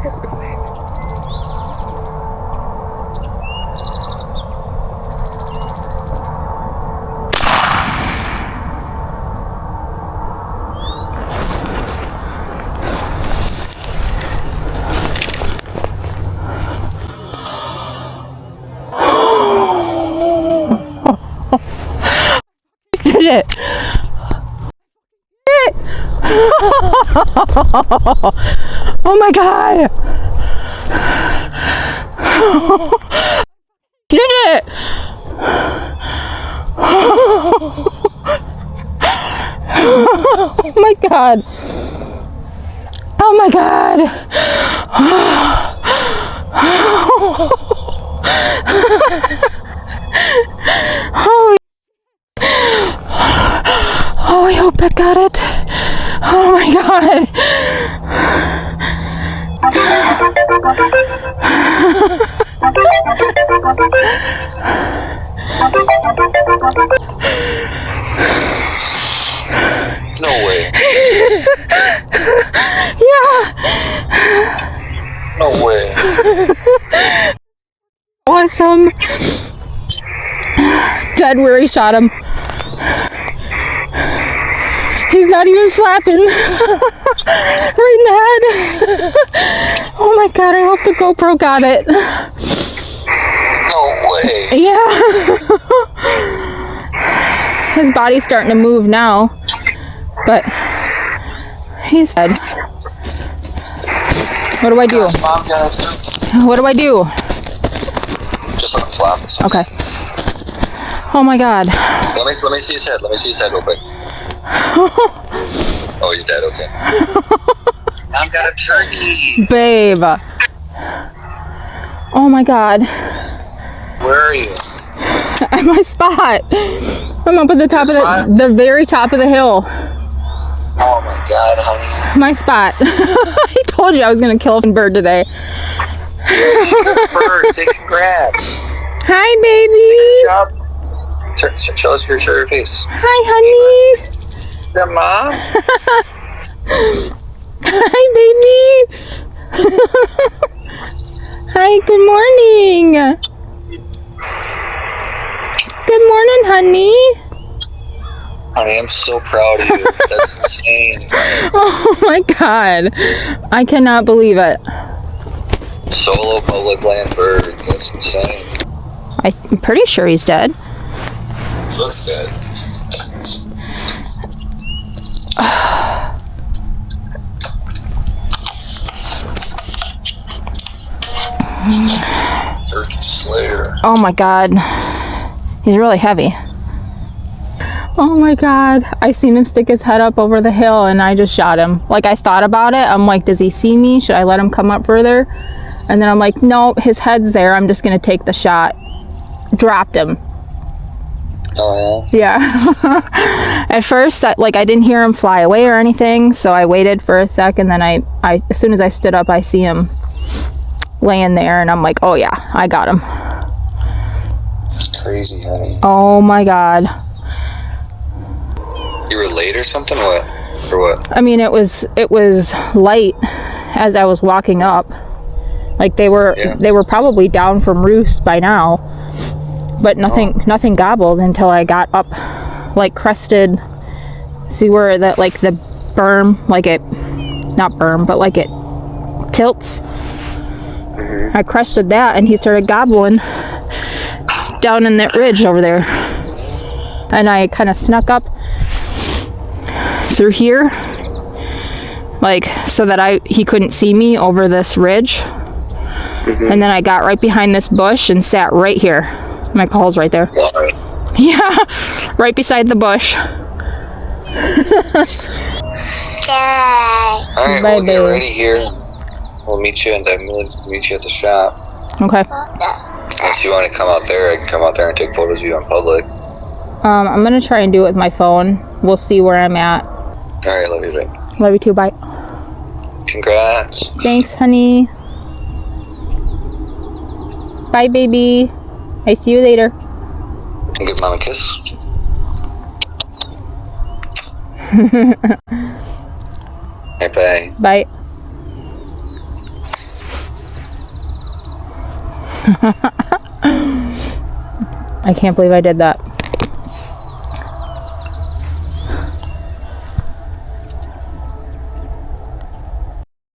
It's going. Did it. Oh my god! Did it! Oh my god! Oh my god! Holy! Oh, I hope I got it. Oh my god. No way. Yeah. No way. Awesome. Dead where he shot him. He's not even flapping. Right in the head. Oh my god, I hope the GoPro got it. No way. Yeah. His body's starting to move now. But he's dead. What do I do? Mom got it. What do I do? Just let him flop. Okay. Oh my god. Let me see his head. Let me see his head real quick. Oh, he's dead. Okay. Mom got a turkey. Babe. Oh my god. Where are you? At my spot. I'm up at the top of the very top of the hill. Oh my god, honey. My spot. I told you I was gonna kill a bird today. Good bird. Say congrats. Hi, baby. Good job. Show us your face. Hi, honey. Is that Mom? Hi, baby. Hi, good morning. Good morning, honey. Honey, I'm so proud of you. That's insane. Oh my god. I cannot believe it. Solo public land bird. That's insane. I'm pretty sure he's dead. Looks dead. Turkey Slayer. Oh my god. He's really heavy. Oh my god. I seen him stick his head up over the hill and I just shot him. Like, I thought about it. I'm like, does he see me? Should I let him come up further? And then I'm like, no, his head's there. I'm just gonna take the shot. Dropped him. Oh Yeah. At first, I didn't hear him fly away or anything, so I waited for a sec, and then I as soon as I stood up, I see him laying there, and I'm like, oh yeah, I got him. That's crazy, honey. Oh my god. You were late or something? What? Or what? I mean, it was light as I was walking up. Like, they were probably down from roost by now. But nothing gobbled until I got up, like, crested. See where that, like, the berm, like it, not berm, but like it tilts. Mm-hmm. I crested that and he started gobbling down in that ridge over there. And I kind of snuck up through here, like, so that he couldn't see me over this ridge. Mm-hmm. And then I got right behind this bush and sat right here. My call's right there. Yeah, right beside the bush. Alright, we'll get ready here. We'll meet you at the shop. Okay. Unless you want to come out there, I can come out there and take photos of you in public. I'm gonna try and do it with my phone. We'll see where I'm at. Alright, love you, babe. Love you too, bye. Congrats. Thanks, honey. Bye, baby. I see you later. Give Mom a kiss. Bye. Bye. I can't believe I did that.